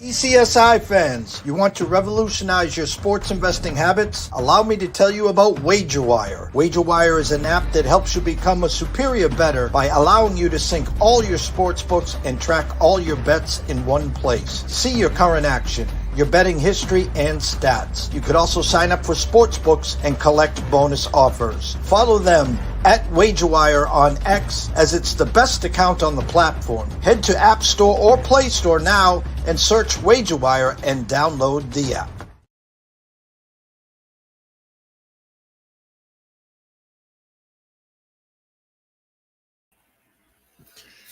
TPCSI fans, you want to revolutionize your sports investing habits? Allow me to tell you about WagerWire. WagerWire is an app that helps you become a superior bettor by allowing you to sync all your sports books and track all your bets in one place. See your current action, your betting history, and stats. You could also sign up for sports books and collect bonus offers. Follow them at WagerWire on X, as it's the best account on the platform. Head to App Store or Play Store now and search WagerWire and download the app.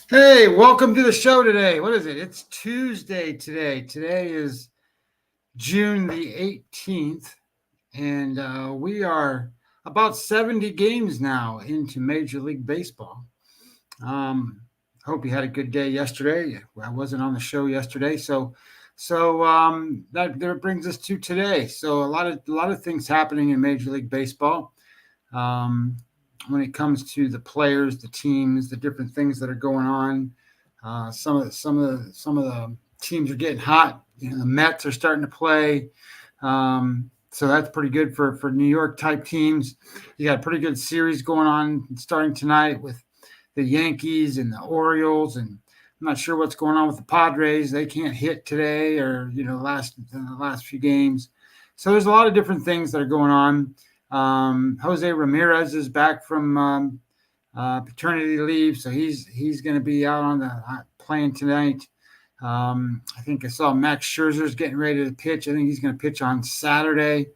Hey, welcome to the show today. What is it? It's Tuesday today. Today is June the 18th, and we are about 70 games now into Major League Baseball. Hope you had a good day yesterday. I wasn't on the show yesterday, so that brings us to today. So a lot of things happening in Major League Baseball. When it comes to the players, the teams, the different things that are going on, some of the teams are getting hot. You know, the Mets are starting to play, so that's pretty good for New York type teams. You got a pretty good series going on starting tonight with the Yankees and the Orioles, and I'm not sure what's going on with the Padres. They can't hit today, or the last few games. So there's a lot of different things that are going on. Jose Ramirez is back from paternity leave, so he's going to be out on the playing tonight. I think I saw Max Scherzer's getting ready to pitch. I think he's going to pitch on Saturday.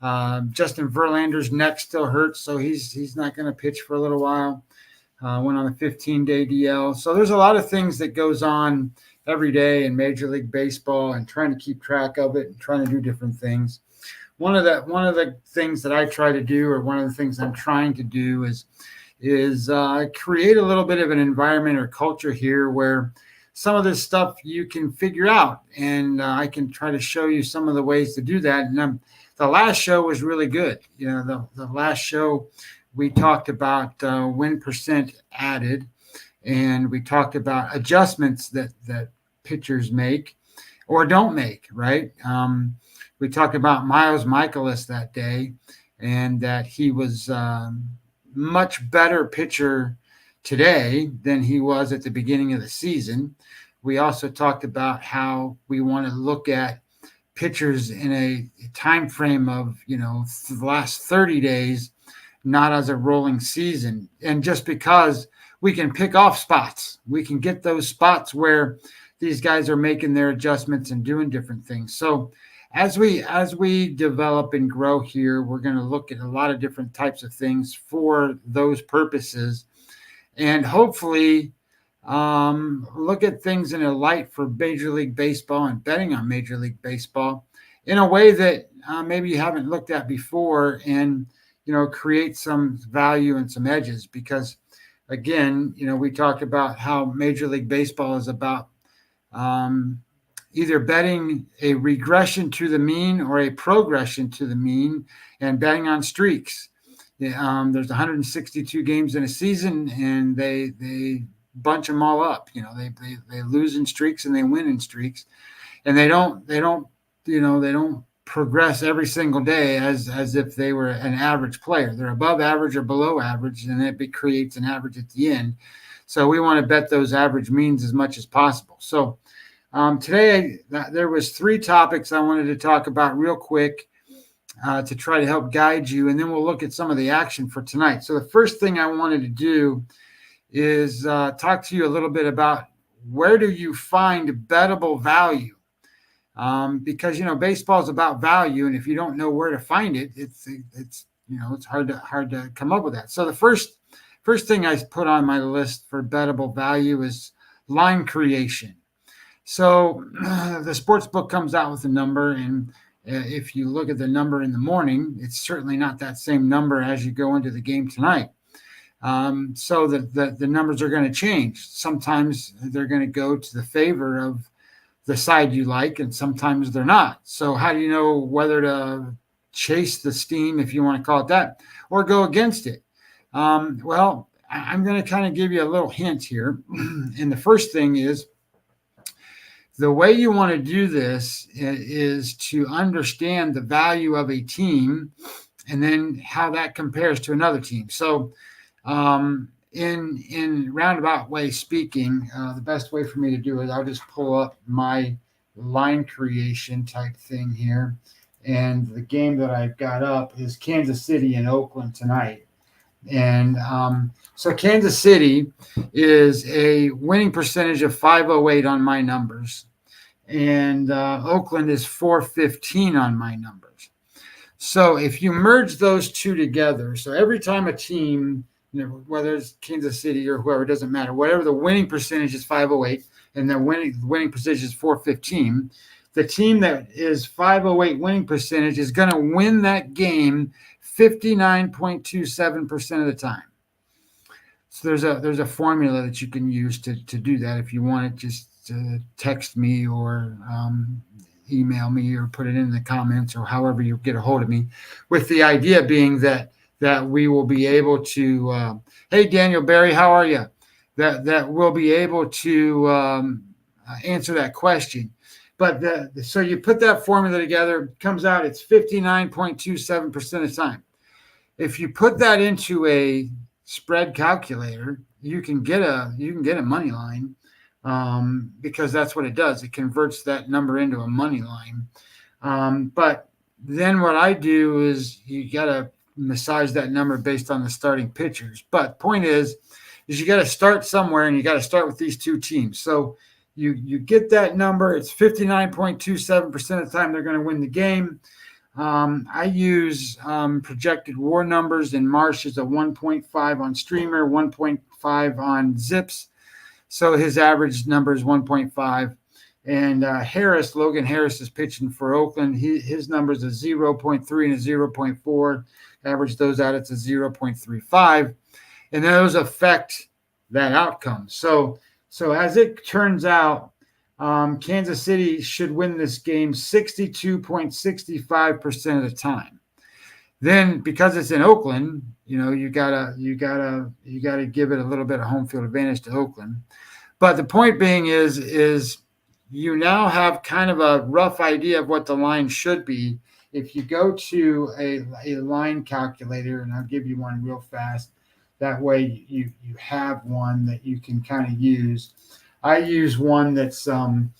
Justin Verlander's neck still hurts, so he's not going to pitch for a little while. Went on a 15-day DL. So there's a lot of things that goes on every day in Major League Baseball, and trying to keep track of it and trying to do different things. One of the things that I try to do, or one of the things I'm trying to do, is create a little bit of an environment or culture here where some of this stuff you can figure out, and I can try to show you some of the ways to do that. And the last show was really good. The last show we talked about win percent added, and we talked about adjustments that pitchers make or don't make, right? We talked about Miles Michaelis that day, and that he was much better pitcher today than he was at the beginning of the season. We also talked about how we want to look at pitchers in a time frame of the last 30 days, not as a rolling season. And just because we can pick off spots, we can get those spots where these guys are making their adjustments and doing different things. So as we develop and grow here, we're going to look at a lot of different types of things for those purposes, and hopefully look at things in a light for Major League Baseball and betting on Major League Baseball in a way that maybe you haven't looked at before, and create some value and some edges. Because again, we talked about how Major League Baseball is about either betting a regression to the mean or a progression to the mean, and betting on streaks. There's 162 games in a season, and they bunch them all up. They lose in streaks and they win in streaks, and they don't progress every single day as if they were an average player. They're above average or below average, and it creates an average at the end. So we want to bet those average means as much as possible. So today there was 3 topics I wanted to talk about real quick to try to help guide you, and then we'll look at some of the action for tonight. So the first thing I wanted to do is talk to you a little bit about where do you find bettable value, because baseball is about value, and if you don't know where to find it, it's hard to come up with that. So the first thing I put on my list for bettable value is line creation. So the sports book comes out with a number, and if you look at the number in the morning, it's certainly not that same number as you go into the game tonight. So the numbers are going to change. Sometimes they're going to go to the favor of the side you like, and sometimes they're not. So how do you know whether to chase the steam, if you want to call it that, or go against it? Well, I'm going to kind of give you a little hint here. And the first thing is The way you want to do this is to understand the value of a team and then how that compares to another team. So, in roundabout way speaking, the best way for me to do it, I'll just pull up my line creation type thing here. And the game that I've got up is Kansas City and Oakland tonight. And so Kansas City is a winning percentage of 508 on my numbers. And Oakland is 415 on my numbers. So if you merge those two together, so every time a team, whether it's Kansas City or whoever, it doesn't matter, whatever the winning percentage is 508 and the winning percentage is 415, the team that is 508 winning percentage is going to win that game 59.27% of the time. So there's a formula that you can use to do that. If you want it, just text me or email me or put it in the comments or however you get a hold of me, with the idea being that we will be able to, hey, Daniel Barry, how are you? That we'll be able to answer that question. But so you put that formula together, comes out, it's 59.27% of the time. If you put that into a spread calculator, you can get a money line, because that's what it does. It converts that number into a money line. But then what I do is you got to massage that number based on the starting pitchers. But the point is you got to start somewhere, and you got to start with these two teams. So you get that number. It's 59.27% of the time they're going to win the game. I use projected WAR numbers, and Marsh is a 1.5 on Streamer, 1.5 on Zips. So his average number is 1.5. And Logan Harris is pitching for Oakland. His number is a 0.3 and a 0.4. Average those out, it's a 0.35. And those affect that outcome. So as it turns out, Kansas City should win this game 62.65% of the time. Then, because it's in Oakland, you gotta give it a little bit of home field advantage to Oakland. But the point being is you now have kind of a rough idea of what the line should be. If you go to a line calculator, and I'll give you one real fast, that way you have one that you can kind of use. I use one that's from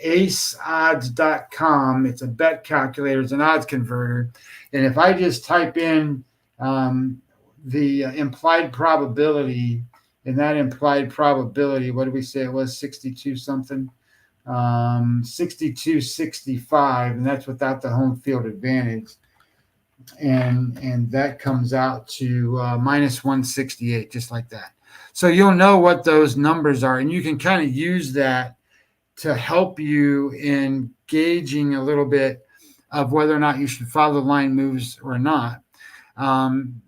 aceodds.com. It's a bet calculator. It's an odds converter. And if I just type in the implied probability, and that implied probability, what did we say it was? 62 something? 62.65, and that's without the home field advantage. And that comes out to minus 168, just like that. So you'll know what those numbers are, and you can kind of use that to help you in gauging a little bit of whether or not you should follow the line moves or not, and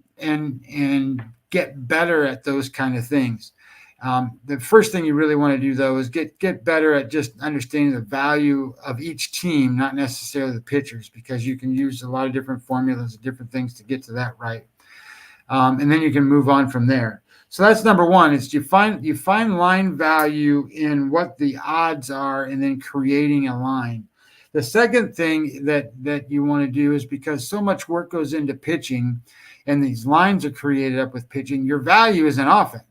get better at those kind of things. The first thing you really want to do, though, is get better at just understanding the value of each team, not necessarily the pitchers, because you can use a lot of different formulas and different things to get to that right. And then you can move on from there. So that's number one, is you find line value in what the odds are and then creating a line. The second thing that you want to do is, because so much work goes into pitching and these lines are created up with pitching, your value is in offense.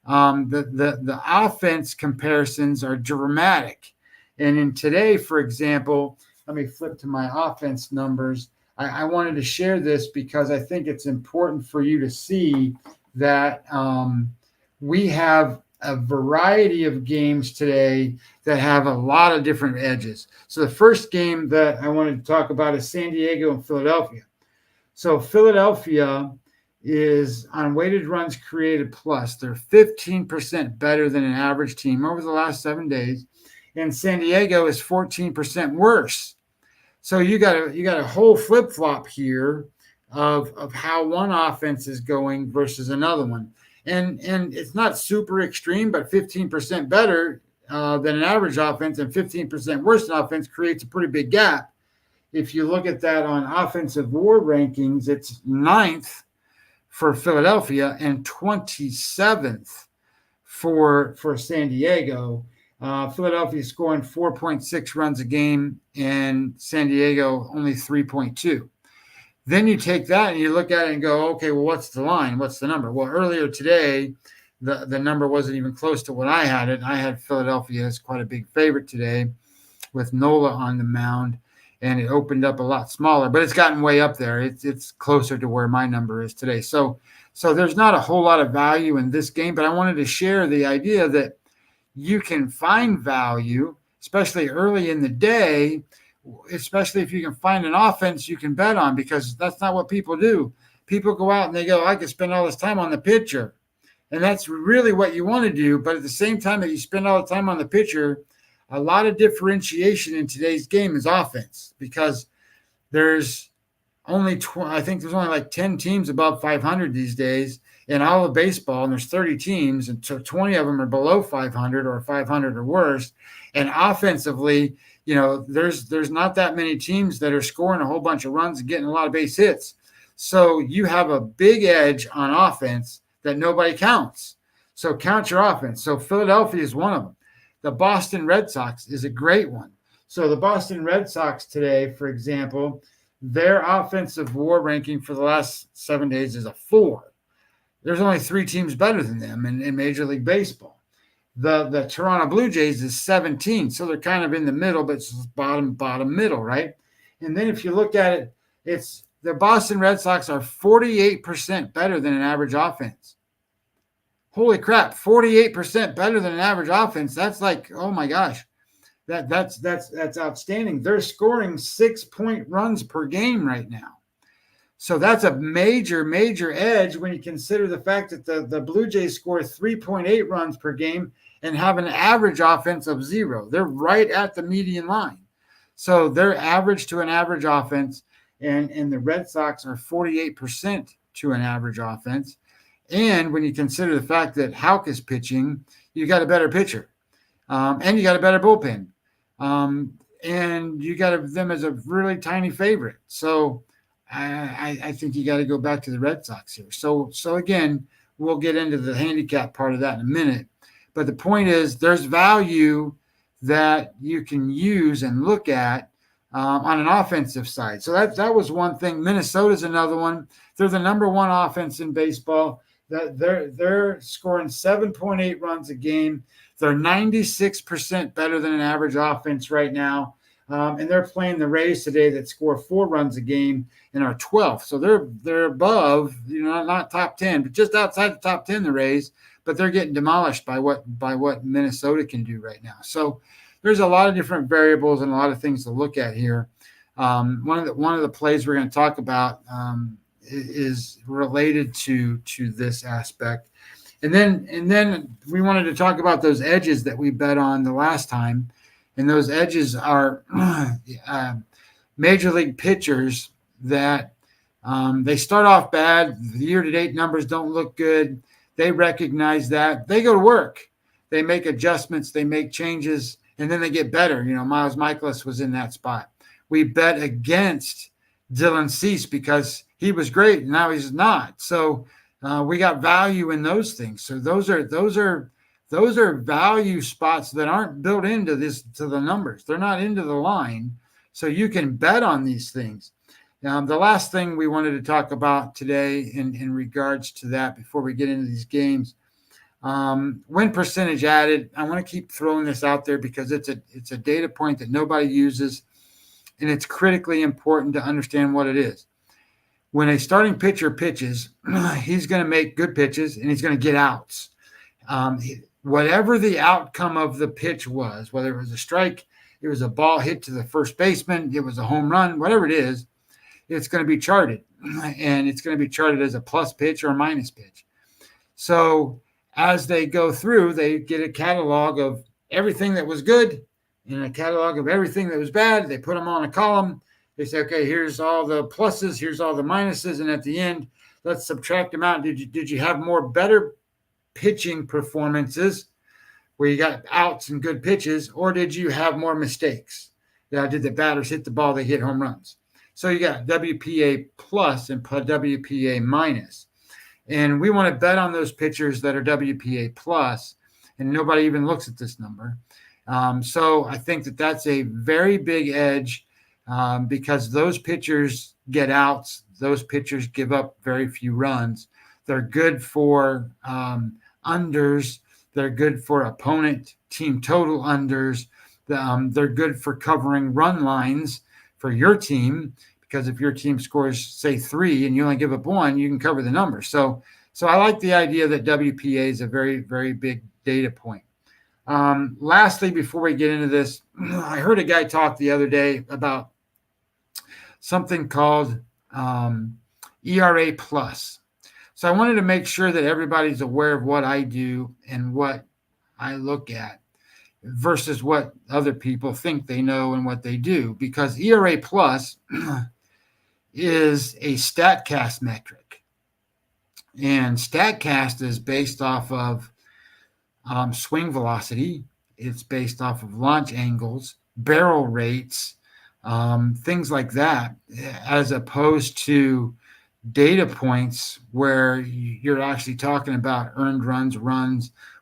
The offense comparisons are dramatic. And in today, for example, let me flip to my offense numbers. I wanted to share this because I think it's important for you to see that we have a variety of games today that have a lot of different edges. So the first game that I wanted to talk about is San Diego and Philadelphia. So Philadelphia is on weighted runs created plus. They're 15% better than an average team over the last 7 days. And San Diego is 14% worse. So you got a whole flip-flop here of how one offense is going versus another one. And it's not super extreme, but 15% better than an average offense and 15% worse than offense creates a pretty big gap. If you look at that on offensive WAR rankings, it's 9th for Philadelphia and 27th for San Diego. Philadelphia scoring 4.6 runs a game, and San Diego only 3.2. Then you take that and you look at it and go, okay, well, what's the line? What's the number? Well, earlier today, the number wasn't even close to what I had it. I had Philadelphia as quite a big favorite today with Nola on the mound, and it opened up a lot smaller, but it's gotten way up there. It's closer to where my number is today. So there's not a whole lot of value in this game, but I wanted to share the idea that you can find value, especially early in the day, especially if you can find an offense you can bet on, because that's not what people do. People go out and they go, I could spend all this time on the pitcher. And that's really what you want to do. But at the same time that you spend all the time on the pitcher, a lot of differentiation in today's game is offense, because there's only, I think there's only like 10 teams above 500 these days in all of baseball, and there's 30 teams, and so 20 of them are below 500 or 500 or worse. And offensively, there's not that many teams that are scoring a whole bunch of runs and getting a lot of base hits. So you have a big edge on offense that nobody counts. So count your offense. So Philadelphia is one of them. The Boston Red Sox is a great one. So the Boston Red Sox today, for example, their offensive WAR ranking for the last 7 days is a 4. There's only 3 teams better than them in Major League Baseball. The Toronto Blue Jays is 17, so they're kind of in the middle, but it's bottom middle, right? And then if you look at it, it's the Boston Red Sox are 48% better than an average offense. Holy crap, 48% better than an average offense. That's like, oh my gosh, that's outstanding. They're scoring 6-point runs per game right now. So that's a major, major edge when you consider the fact that the Blue Jays score 3.8 runs per game and have an average offense of 0. They're right at the median line. So they're average to an average offense, and the Red Sox are 48% to an average offense. And when you consider the fact that Houck is pitching, you got a better pitcher, and you got a better bullpen, and you got them as a really tiny favorite. So I think you got to go back to the Red Sox here. So again, we'll get into the handicap part of that in a minute. But the point is, there's value that you can use and look at on an offensive side. So that was one thing. Minnesota's another one. They're the number 1 offense in baseball. They're scoring 7.8 runs a game. They're 96% better than an average offense right now. And they're playing the Rays today that score 4 runs a game and are 12th. So they're above, not top 10, but just outside the top 10, the Rays, but they're getting demolished by what Minnesota can do right now. So there's a lot of different variables and a lot of things to look at here. One of the plays we're going to talk about is related to this aspect. And then we wanted to talk about those edges that we bet on the last time. And those edges are major league pitchers that they start off bad. The year-to-date numbers don't look good. They recognize that. They go to work. They make adjustments. They make changes, and then they get better. Miles Michaelis was in that spot. We bet against Dylan Cease because he was great, and now he's not. So we got value in those things. So those are value spots that aren't built into the numbers. They're not into the line. So you can bet on these things. The last thing we wanted to talk about today in regards to that before we get into these games, win percentage added. I want to keep throwing this out there because it's a data point that nobody uses, and it's critically important to understand what it is. When a starting pitcher pitches, he's going to make good pitches and he's going to get outs. Whatever the outcome of the pitch was, whether it was a strike, it was a ball hit to the first baseman, it was a home run, whatever it is, it's going to be charted. And it's going to be charted as a plus pitch or a minus pitch. So as they go through, they get a catalog of everything that was good and a catalog of everything that was bad. They put them on a column. They say, okay, here's all the pluses, here's all the minuses. And at the end, let's subtract them out. Did you have more better pitching performances where you got outs and good pitches, or did you have more mistakes? Did the batters hit the ball, they hit home runs? So you got WPA plus and WPA minus. And we want to bet on those pitchers that are WPA plus, and nobody even looks at this number. So I think that's a very big edge because those pitchers get outs. Those pitchers give up very few runs. They're good for unders. They're good for opponent team total unders. They're good for covering run lines for your team, because if your team scores, say, 3 and you only give up 1, you can cover the number. So I like the idea that WPA is a very, very big data point. Lastly, before we get into this, I heard a guy talk the other day about something called ERA plus. So I wanted to make sure that everybody's aware of what I do and what I look at versus what other people think they know and what they do, because ERA plus is a StatCast metric, and StatCast is based off of swing velocity. It's based off of launch angles, barrel rates, things like that, as opposed to data points where you're actually talking about earned runs,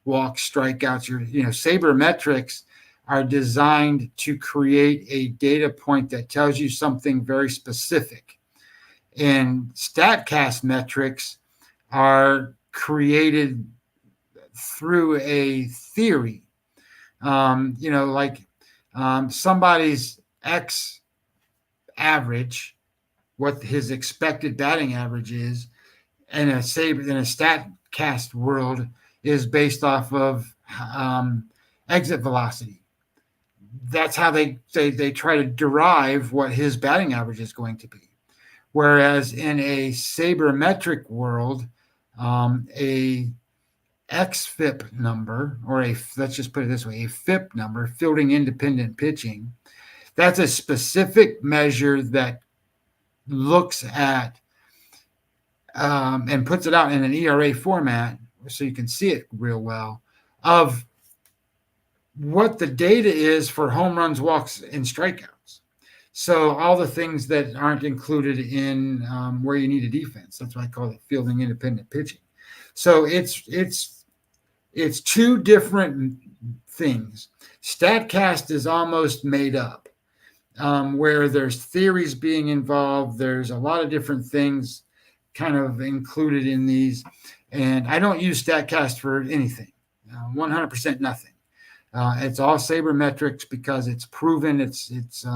walks, strikeouts. Sabermetrics are designed to create a data point that tells you something very specific. And StatCast metrics are created through a theory, somebody's X average, what his expected batting average is, in a StatCast world is based off of exit velocity. That's how they try to derive what his batting average is going to be. Whereas in a sabermetric world, a XFIP number, or let's just put it this way, a FIP number, fielding independent pitching, that's a specific measure that looks at and puts it out in an ERA format so you can see it real well, of what the data is for home runs, walks, and strikeouts. So all the things that aren't included in where you need a defense. That's why I call it fielding independent pitching. So it's 2 different things. StatCast is almost made up, where there's theories being involved. There's a lot of different things kind of included in these. And I don't use StatCast for anything, 100% nothing. It's all sabermetrics because it's proven, it's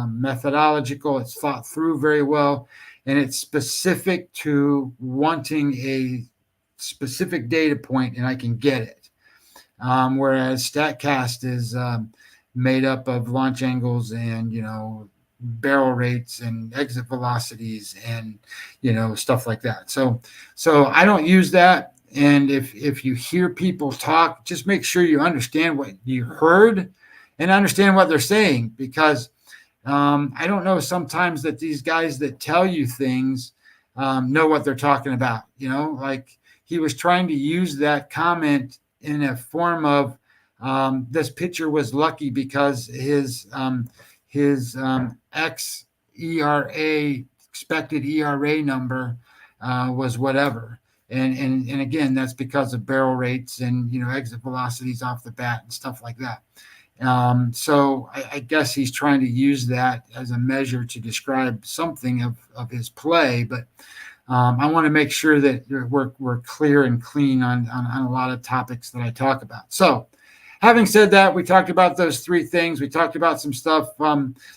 methodological, it's thought through very well, and it's specific to wanting a specific data point, and I can get it. Whereas StatCast is made up of launch angles and, barrel rates and exit velocities and, stuff like that. So I don't use that. And if you hear people talk, just make sure you understand what you heard and understand what they're saying, because I don't know sometimes that these guys that tell you things know what they're talking about. Like he was trying to use that comment in a form of this pitcher was lucky because his XERA, expected ERA number was whatever. And again, that's because of barrel rates and, exit velocities off the bat and stuff like that. So I guess he's trying to use that as a measure to describe something of his play. But I want to make sure that we're clear and clean on a lot of topics that I talk about. So having said that, we talked about those 3 things. We talked about some stuff.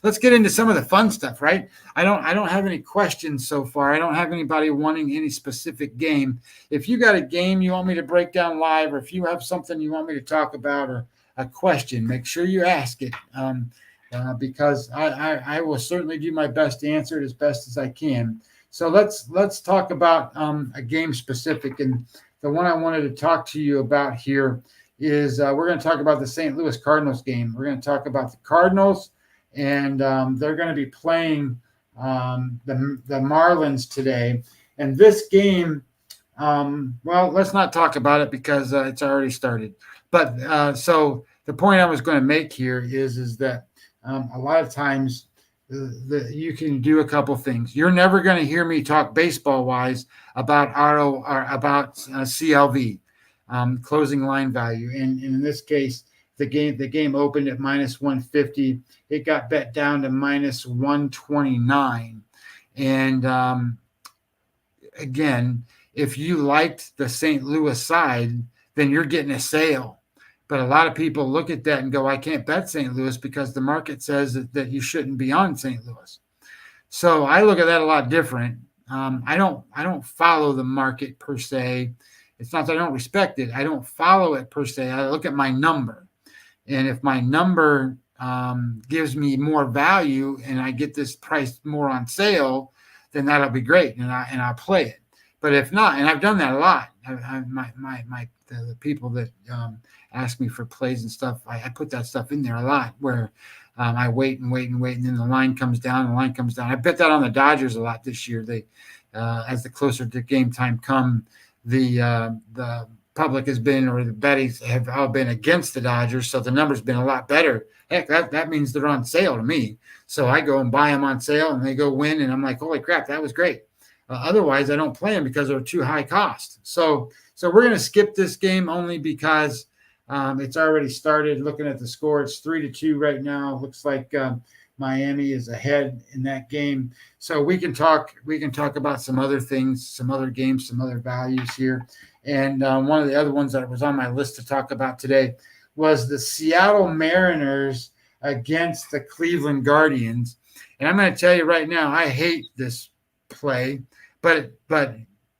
Let's get into some of the fun stuff, right? I don't have any questions so far. I don't have anybody wanting any specific game. If you got a game you want me to break down live, or if you have something you want me to talk about, or a question, make sure you ask it, because I will certainly do my best to answer it as best as I can. So let's talk about a game specific. And the one I wanted to talk to you about here is we're going to talk about the St. Louis Cardinals game. We're going to talk about the Cardinals, and they're going to be playing the Marlins today. And this game, well, let's not talk about it because it's already started. But so the point I was going to make here is that a lot of times you can do a couple things. You're never going to hear me talk baseball-wise about CLV. Closing line value. And in this case, The game opened at minus 150. It got bet down to minus 129. And again, if you liked the St. Louis side, then you're getting a sale. But a lot of people look at that and go, I can't bet St. Louis because the market says that you shouldn't be on St. Louis. So I look at that a lot different. I don't follow the market per se. It's not that I don't respect it. I don't follow it per se. I look at my number. And if my number gives me more value and I get this price more on sale, then that'll be great, and I'll play it. But if not, and I've done that a lot. The people that ask me for plays and stuff, I put that stuff in there a lot where I wait, and then the line comes down. I bet that on the Dodgers a lot this year. They, as the closer to game time come, the public has been, or the bettings have all been against the Dodgers, so the number's been a lot better. Heck, that means they're on sale to me. So I go and buy them on sale, and they go win, and I'm like, holy crap, that was great. Otherwise, I don't play them because they're too high cost. So we're going to skip this game only because it's already started. Looking at the score, it's 3-2 right now. Looks like Miami is ahead in that game. So we can talk about some other things, some other games, some other values here. And one of the other ones that was on my list to talk about today was the Seattle Mariners against the Cleveland Guardians. And I'm going to tell you right now, I hate this play, but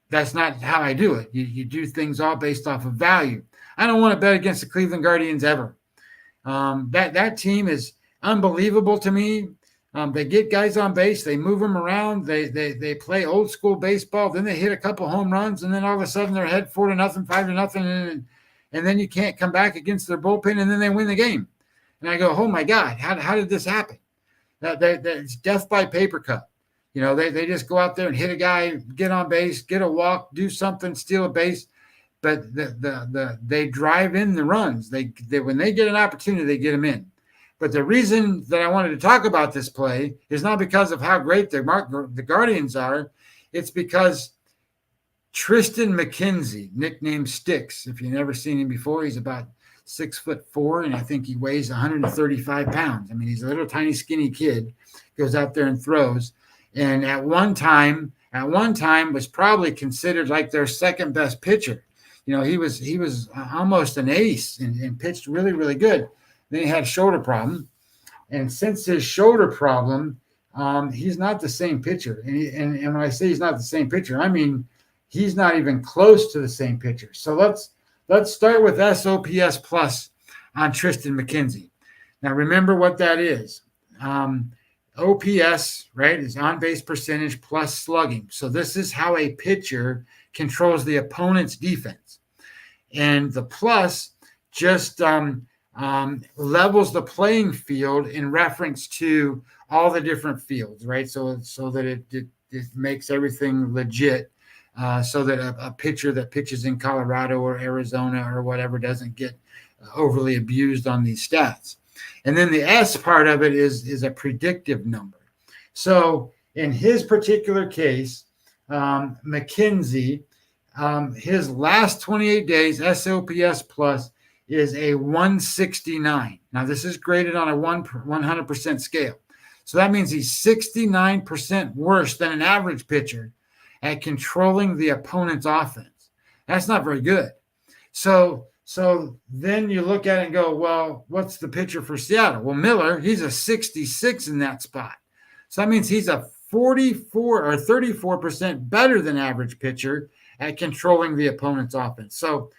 that's not how I do it. You do things all based off of value. I don't want to bet against the Cleveland Guardians ever. That team is unbelievable to me. They get guys on base, they move them around, they play old school baseball, then they hit a couple home runs, and then all of a sudden they're ahead 4-0, 5-0, and then you can't come back against their bullpen, and then they win the game. And I go, oh my God, how did this happen? It's death by paper cut. They just go out there and hit a guy, get on base, get a walk, do something, steal a base. But they drive in the runs. They when they get an opportunity, they get them in. But the reason that I wanted to talk about this play is not because of how great the Guardians are. It's because Tristan McKenzie, nicknamed Sticks, if you've never seen him before, he's about 6'4", and I think he weighs 135 pounds. I mean, he's a little tiny, skinny kid, goes out there and throws. And at one time was probably considered like their second best pitcher. He was almost an ace and pitched really, really good. Then he had a shoulder problem. And since his shoulder problem, he's not the same pitcher. And when I say he's not the same pitcher, I mean he's not even close to the same pitcher. So let's start with SOPS plus on Tristan McKenzie. Now remember what that is. OPS, right, is on-base percentage plus slugging. So this is how a pitcher controls the opponent's defense. And the plus just levels the playing field in reference to all the different fields, right? So that it makes everything legit, so that a pitcher that pitches in Colorado or Arizona or whatever doesn't get overly abused on these stats. And then the S part of it is a predictive number. So in his particular case, McKenzie, his last 28 days, SOPS plus is a 169. Now, this is graded on a 100% scale. So that means he's 69% worse than an average pitcher at controlling the opponent's offense. That's not very good. So then you look at it and go, well, what's the pitcher for Seattle? Well, Miller, he's a 66 in that spot. So that means he's a 44 or 34% better than average pitcher at controlling the opponent's offense. So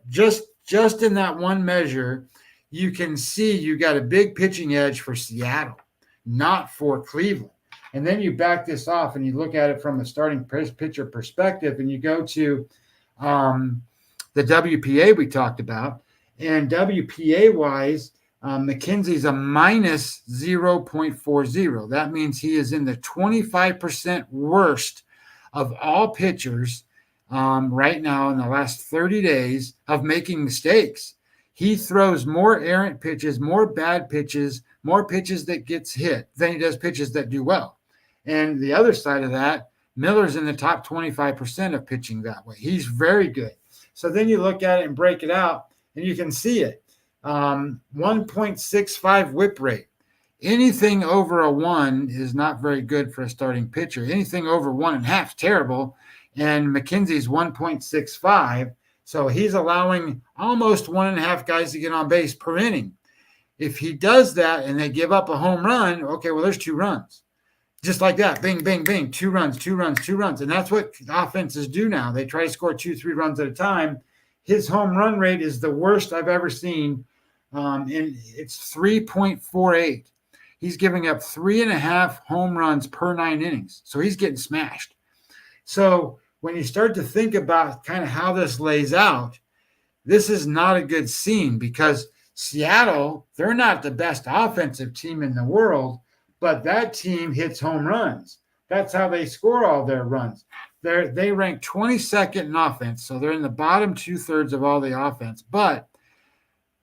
just in that one measure, you can see you got a big pitching edge for Seattle, not for Cleveland. And then you back this off and you look at it from a starting pitcher perspective, and you go to the WPA we talked about. And WPA-wise, McKenzie's a minus 0.40. That means he is in the 25% worst of all pitchers right now in the last 30 days of making mistakes. He throws more errant pitches, more bad pitches, more pitches that gets hit than he does pitches that do well. And the other side of that, Miller's in the top 25% of pitching that way. He's very good. So then you look at it and break it out, and you can see it. 1.65 whip rate. Anything over a 1 is not very good for a starting pitcher. Anything over 1.5 is terrible. And McKenzie's 1.65. So he's allowing almost 1.5 guys to get on base per inning. If he does that and they give up a home run, okay, well, there's 2 runs. Just like that, bing, bing, bing, 2 runs, 2 runs, 2 runs. And that's what offenses do now. They try to score 2-3 runs at a time. His home run rate is the worst I've ever seen. And it's 3.48. He's giving up 3.5 home runs per 9 innings. So he's getting smashed. So when you start to think about kind of how this lays out, this is not a good scene because Seattle, they're not the best offensive team in the world, but that team hits home runs. That's how they score all their runs. They rank 22nd in offense, so they're in the bottom 2/3 of all the offense. But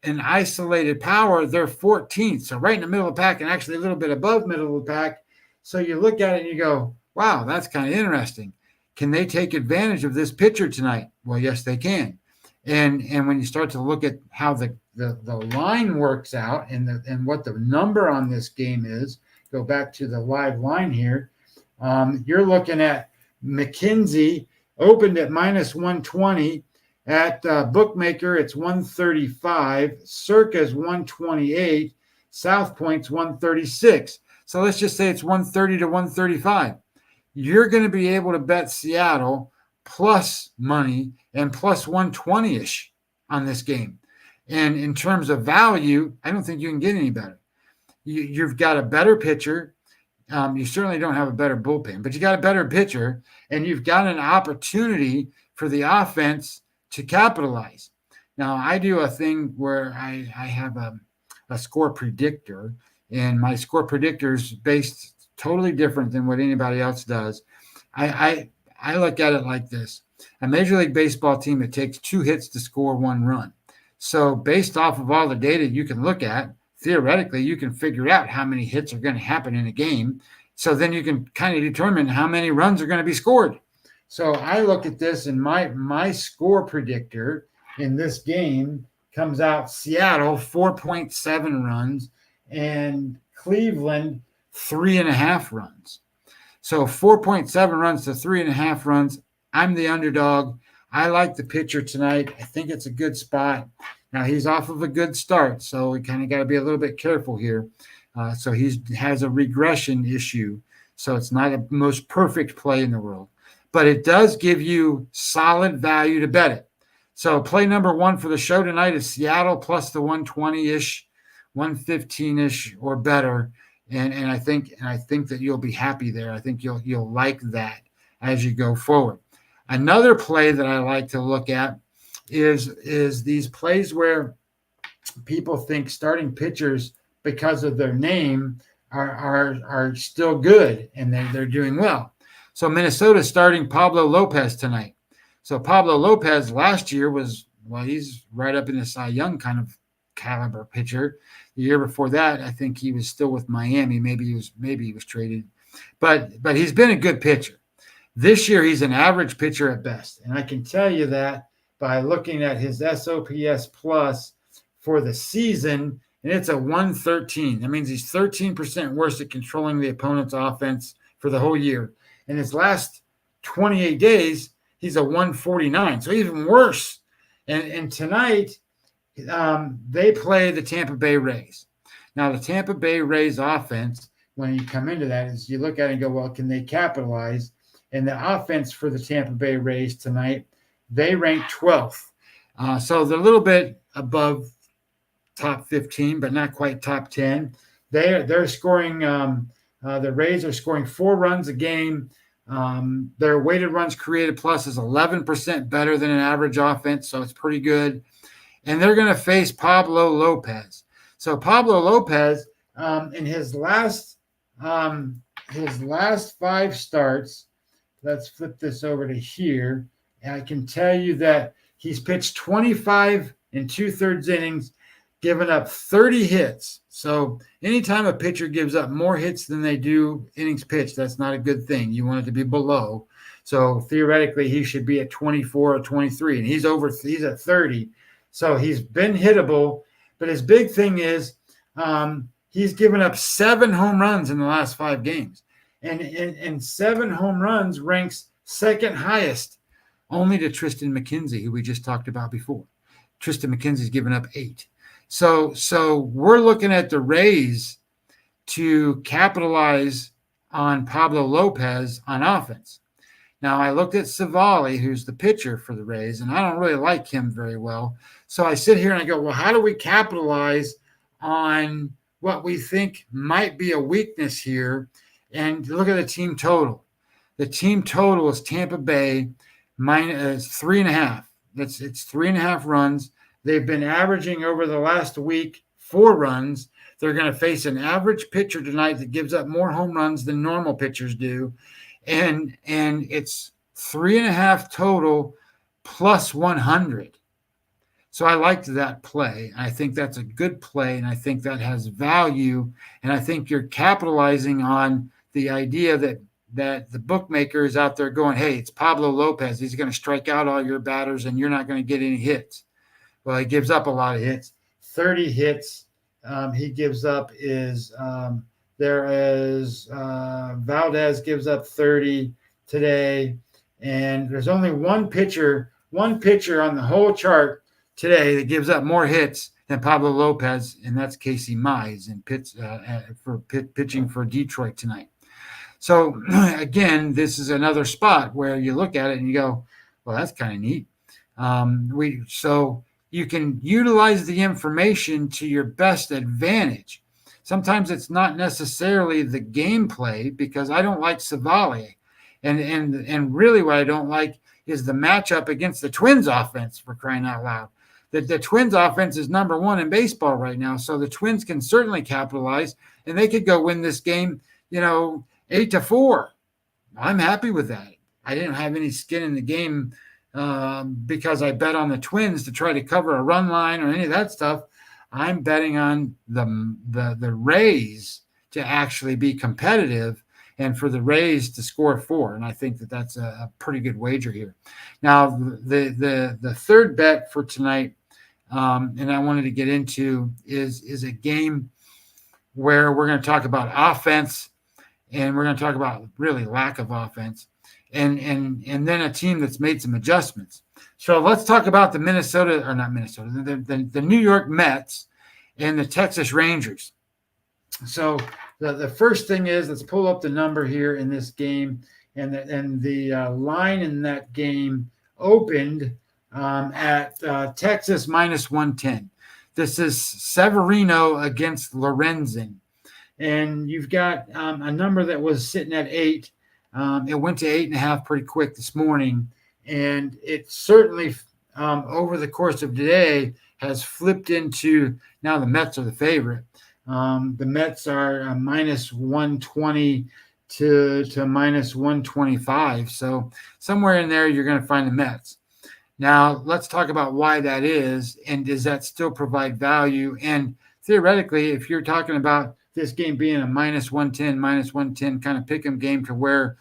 in isolated power, they're 14th, so right in the middle of the pack and actually a little bit above middle of the pack. So you look at it and you go, wow, that's kind of interesting. Can they take advantage of this pitcher tonight? Well, yes, they can. And when you start to look at how the line works out and what the number on this game is, go back to the live line here. You're looking at McKenzie opened at -120. At Bookmaker, it's 135. Circa's 128. South Point's 136. So let's just say it's 130 to 135. You're going to be able to bet Seattle plus money and plus 120-ish on this game. And in terms of value, I don't think you can get any better. You've got a better pitcher. You certainly don't have a better bullpen, but you got a better pitcher, and you've got an opportunity for the offense to capitalize. Now, I do a thing where I have a score predictor, and my score predictor is based totally different than what anybody else does. I look at it like this. A Major League Baseball team, it takes 2 hits to score 1 run. So based off of all the data you can look at, theoretically, you can figure out how many hits are going to happen in a game. So then you can kind of determine how many runs are going to be scored. So I look at this, and my score predictor in this game comes out Seattle 4.7 runs and Cleveland 3.5 runs. So 4.7 runs to 3.5 runs. I'm the underdog. I like the pitcher tonight. I think it's a good spot. Now, he's off of a good start, so we kind of got to be a little bit careful here. So he has a regression issue, so it's not the most perfect play in the world. But it does give you solid value to bet it. So play number 1 for the show tonight is Seattle plus the 120-ish, 115-ish or better. And I think that you'll be happy there. I think you'll like that as you go forward. Another play that I like to look at is these plays where people think starting pitchers, because of their name, are still good and they're doing well. So Minnesota's starting Pablo Lopez tonight. So Pablo Lopez last year he's right up in the Cy Young kind of caliber pitcher. The year before that, I think he was still with Miami. Maybe he was traded, but he's been a good pitcher. This year, he's an average pitcher at best, and I can tell you that by looking at his SOPS plus for the season, and it's a 113. That means he's 13% worse at controlling the opponent's offense for the whole year. In his last 28 days, he's a 149, so even worse. And tonight, they play the Tampa Bay Rays. Now, the Tampa Bay Rays offense, when you come into that, is you look at it and go, well, can they capitalize? And the offense for the Tampa Bay Rays tonight, they rank 12th. So they're a little bit above top 15, but not quite top 10. They're scoring, the Rays are scoring 4 runs a game. Their weighted runs created plus is 11% better than an average offense, so it's pretty good. And they're going to face Pablo Lopez. So Pablo Lopez, in his last 5 starts, let's flip this over to here. And I can tell you that he's pitched 25 2/3 innings, given up 30 hits. So anytime a pitcher gives up more hits than they do innings pitched, that's not a good thing. You want it to be below. So theoretically, he should be at 24 or 23, and he's at 30. So he's been hittable, But his big thing is he's given up 7 home runs in the last 5 games. And 7 home runs ranks second highest, only to Tristan McKenzie, who we just talked about before. Tristan McKenzie's given up 8. So we're looking at the Rays to capitalize on Pablo Lopez on offense. Now, I looked at Savali, who's the pitcher for the Rays, and I don't really like him very well. So I sit here and I go, well, how do we capitalize on what we think might be a weakness here? And look at the team total. The team total is Tampa Bay minus 3.5. It's 3.5 runs. They've been averaging over the last week 4 runs. They're going to face an average pitcher tonight that gives up more home runs than normal pitchers do. And it's 3.5 total plus 100. So I liked that play. I think that's a good play, and I think that has value. And I think you're capitalizing on the idea that the bookmaker is out there going, hey, it's Pablo Lopez. He's going to strike out all your batters, and you're not going to get any hits. Well, he gives up a lot of hits. 30 hits he gives up is Valdez gives up 30 today, and there's only one pitcher on the whole chart today that gives up more hits than Pablo Lopez, and that's Casey Mize pitching for Detroit tonight. So again, this is another spot where you look at it and you go, well, that's kind of neat. So you can utilize the information to your best advantage. Sometimes it's not necessarily the gameplay, because I don't like Savali. And really what I don't like is the matchup against the Twins offense, for crying out loud. The Twins offense is number 1 in baseball right now. So the Twins can certainly capitalize, and they could go win this game, 8-4. I'm happy with that. I didn't have any skin in the game because I bet on the Twins to try to cover a run line or any of that stuff. I'm betting on the Rays to actually be competitive and for the Rays to score 4. And I think that that's a pretty good wager here. Now, the third bet for tonight, and I wanted to get into, is a game where we're going to talk about offense, and we're going to talk about really lack of offense, and then a team that's made some adjustments. So let's talk about the New York Mets and the Texas Rangers. So the first thing is, let's pull up the number here in this game, and the line in that game opened at Texas minus 110. This is Severino against Lorenzen. And you've got a number that was sitting at 8. It went to 8.5 pretty quick this morning. And it certainly, over the course of today, has flipped into, now the Mets are the favorite. The Mets are minus 120 to minus 125. So somewhere in there, you're going to find the Mets. Now, let's talk about why that is, and does that still provide value? And theoretically, if you're talking about this game being a minus 110 kind of pick 'em game to where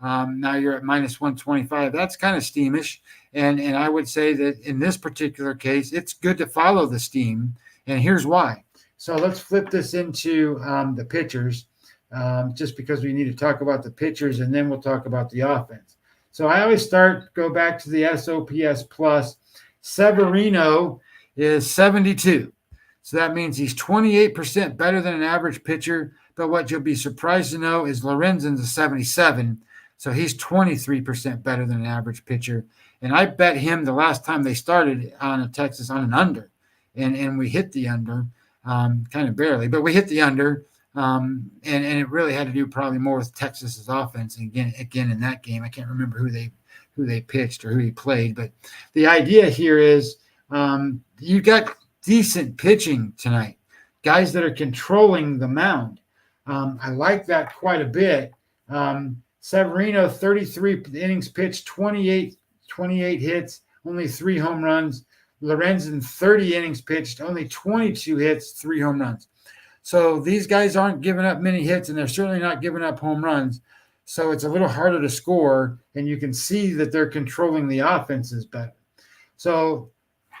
now you're at minus 125, that's kind of steamish. And I would say that in this particular case, it's good to follow the steam. And here's why. So let's flip this into the pitchers, just because we need to talk about the pitchers, and then we'll talk about the offense. So I always go back to the SOPS plus. Severino is 72. So that means he's 28% better than an average pitcher. But what you'll be surprised to know is Lorenzen's a 77. So he's 23% better than an average pitcher. And I bet him the last time they started on a Texas on an under. And we hit the under, kind of barely, but we hit the under. And it really had to do probably more with Texas's offense. And again in that game, I can't remember who they pitched or who he played. But the idea here is you got decent pitching tonight, guys that are controlling the mound. I like that quite a bit. Severino, 33 innings pitched, 28 hits, only 3 home runs. Lorenzen, 30 innings pitched, only 22 hits, 3 home runs. So these guys aren't giving up many hits, and they're certainly not giving up home runs. So it's a little harder to score, and you can see that they're controlling the offenses better. So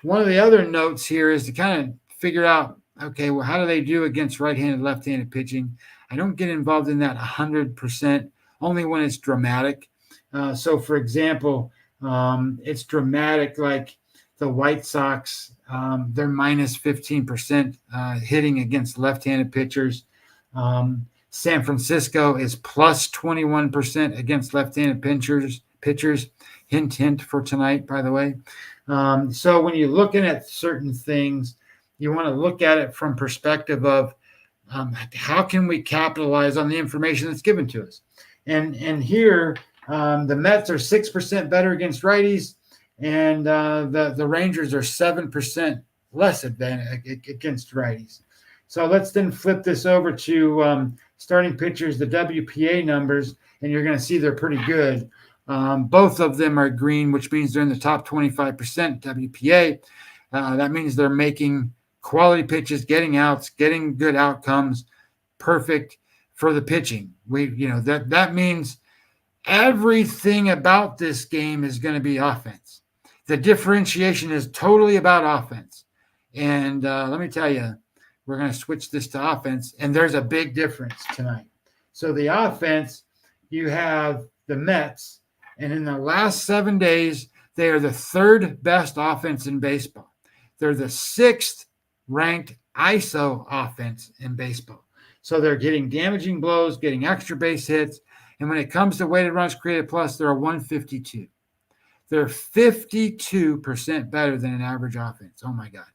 one of the other notes here is to kind of figure out, okay, well, how do they do against right-handed, left-handed pitching? I don't get involved in that 100%, only when it's dramatic. So, for example, it's dramatic like the White Sox, they're minus 15% hitting against left-handed pitchers. San Francisco is plus 21% against left-handed pitchers. Hint, hint for tonight, by the way. So when you're looking at certain things, you want to look at it from perspective of how can we capitalize on the information that's given to us. And here, the Mets are 6% better against righties, and the Rangers are 7% less advantage against righties. So let's then flip this over to starting pitchers, the WPA numbers, and you're going to see they're pretty good. Both of them are green, which means they're in the top 25% WPA. That means they're making quality pitches, getting outs, getting good outcomes, perfect for the pitching. That means everything about this game is going to be offense. The differentiation is totally about offense. And let me tell you, we're going to switch this to offense, and there's a big difference tonight. So the offense, you have the Mets, and in the last 7 days, they are the third best offense in baseball. They're the sixth ranked ISO offense in baseball. So they're getting damaging blows, getting extra base hits, and when it comes to weighted runs created plus, they're a 152. They're 52% better than an average offense. Oh, my God.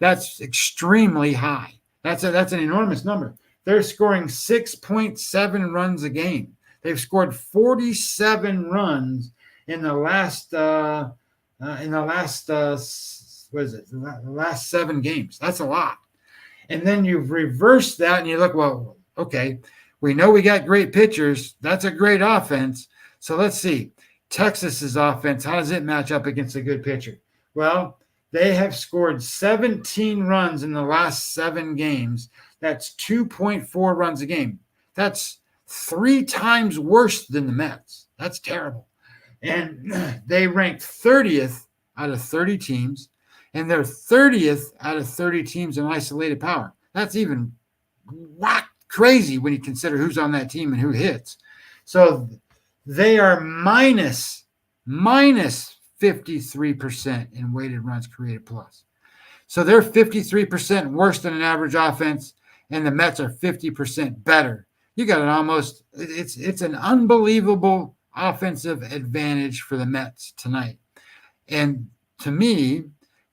That's extremely high. That's an enormous number. They're scoring 6.7 runs a game. They've scored 47 runs in the last last 7 games. That's a lot. And then you've reversed that and you look, well, okay, we know we got great pitchers. That's a great offense. So let's see. Texas's offense, how does it match up against a good pitcher? Well, they have scored 17 runs in the last 7 games. That's 2.4 runs a game. That's 3 times worse than the Mets. That's terrible. And they ranked 30th out of 30 teams, and they're 30th out of 30 teams in isolated power. That's even crazy when you consider who's on that team and who hits. So they are minus 53% in weighted runs created plus. So they're 53% worse than an average offense, and the Mets are 50% better. You got it's an unbelievable offensive advantage for the Mets tonight. And to me,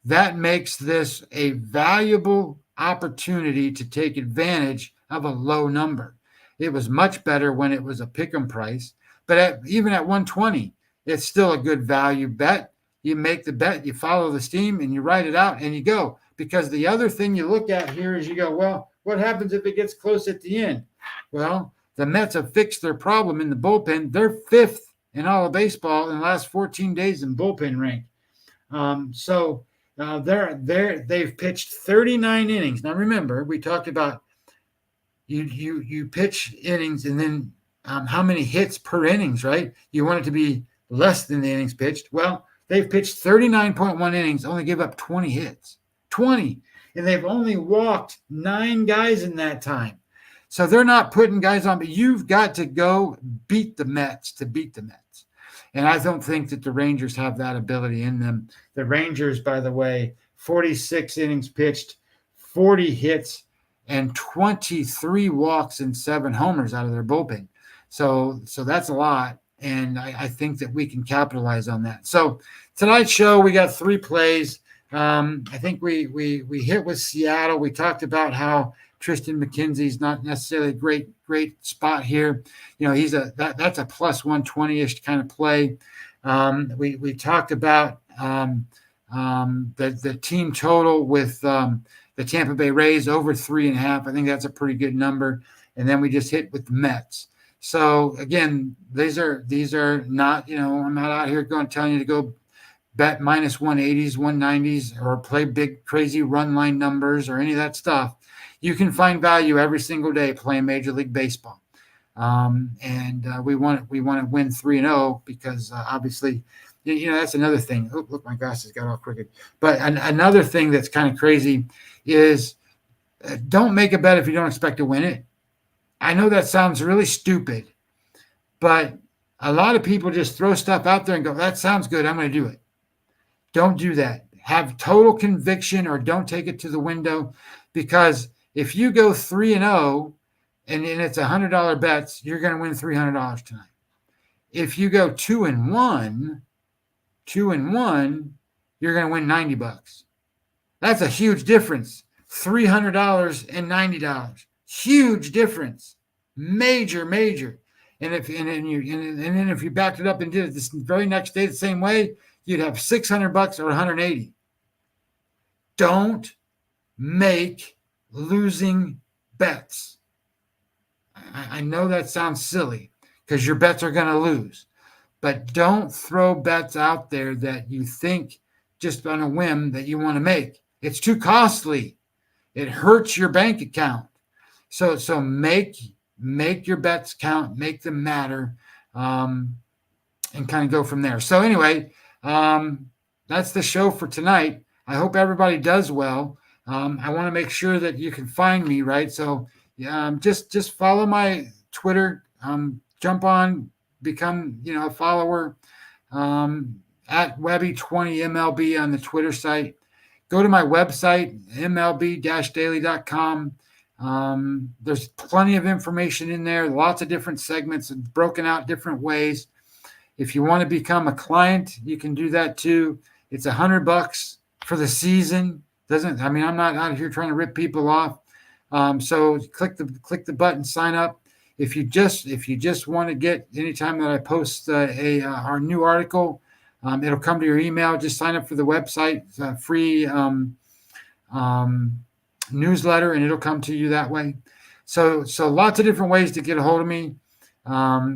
that makes this a valuable opportunity to take advantage of a low number. It was much better when it was a pick'em price, but even at 120, it's still a good value bet. You make the bet, you follow the steam, and you write it out, and you go. Because the other thing you look at here is you go, well, what happens if it gets close at the end? Well, the Mets have fixed their problem in the bullpen. They're 5th in all of baseball in the last 14 days in bullpen rank. They've pitched 39 innings. Now, remember, we talked about you pitch innings and then how many hits per innings, right? You want it to be less than the innings pitched. Well, they've pitched 39.1 innings, only give up 20 hits. 20. And they've only walked 9 guys in that time. So they're not putting guys on, but you've got to go beat the Mets to beat the Mets. And I don't think that the Rangers have that ability in them. The Rangers, by the way, 46 innings pitched, 40 hits, and 23 walks and 7 homers out of their bullpen. So that's a lot. And I think that we can capitalize on that. So tonight's show, we got 3 plays. I think we hit with Seattle. We talked about how Tristan McKenzie's not necessarily a great spot here. You know, that's a plus 120-ish kind of play. We talked about the team total with the Tampa Bay Rays over 3.5. I think that's a pretty good number. And then we just hit with the Mets. So again, these are not, I'm not out here telling you to go bet minus 180s, 190s, or play big, crazy run line numbers or any of that stuff. You can find value every single day playing Major League Baseball. And we want to win 3-0 because obviously, that's another thing. Oh, look, my glasses got all crooked. But another thing that's kind of crazy is don't make a bet if you don't expect to win it. I know that sounds really stupid, but a lot of people just throw stuff out there and go, that sounds good, I'm going to do it. Don't do that. Have total conviction, or don't take it to the window, because if you go 3-0 and it's $100 bets, you're going to win $300 tonight. If you go 2-1, you're going to win $90. That's a huge difference. $300 and $90. Huge difference. Major. And then if you backed it up and did it this very next day the same way, you'd have $600 or $180. Don't make losing bets. I know that sounds silly because your bets are going to lose, but don't throw bets out there that you think just on a whim that you want to make. It's too costly. It hurts your bank account. So make your bets count, make them matter, and kind of go from there. So anyway, that's the show for tonight. I hope everybody does well. I want to make sure that you can find me, right? So just follow my Twitter, jump on, become a follower at Webby20MLB on the Twitter site. Go to my website, mlb-daily.com. There's plenty of information in there, lots of different segments broken out different ways. If you want to become a client, you can do that too. It's $100 for the season. I'm not out here trying to rip people off. So click the button, sign up. If you just want to get, anytime that I post our new article, it'll come to your email. Just sign up for the website. It's a free newsletter, and it'll come to you that way. So lots of different ways to get a hold of me.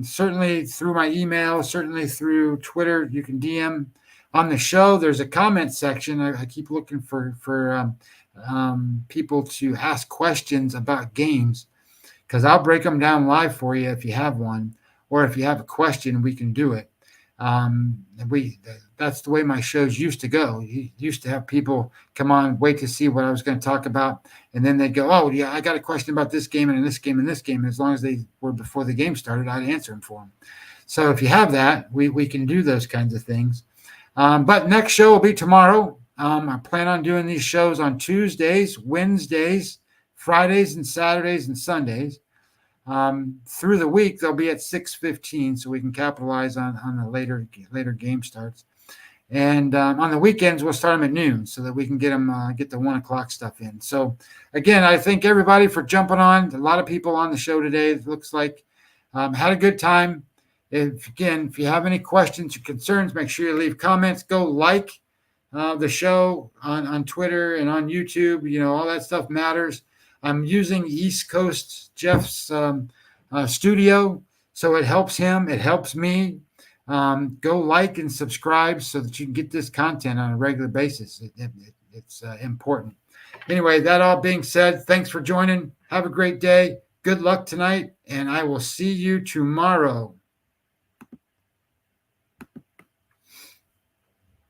Certainly through my email, certainly through Twitter. You can DM on the show. There's a comment section. I keep looking for people to ask questions about games, because I'll break them down live for you if you have one, or if you have a question, we can do it. That's the way my shows used to go. You used to have people come on, wait to see what I was going to talk about, and then they'd go, oh yeah, I got a question about this game and this game and this game. And as long as they were before the game started, I'd answer them for them. So if you have that, we can do those kinds of things. But next show will be tomorrow. I plan on doing these shows on Tuesdays, Wednesdays, Fridays, and Saturdays and Sundays. Through the week, they'll be at 6:15, so we can capitalize on the later game starts. And on the weekends, we'll start them at noon so that we can get the 1 o'clock stuff in. So again, I thank everybody for jumping on. A lot of people on the show today. It looks like had a good time. If you have any questions or concerns, make sure you leave comments. Go like the show on Twitter and on YouTube. All that stuff matters. I'm using East Coast Jeff's studio, so it helps him. It helps me. Go like and subscribe so that you can get this content on a regular basis. It's important. Anyway, that all being said, thanks for joining. Have a great day. Good luck tonight, and I will see you tomorrow.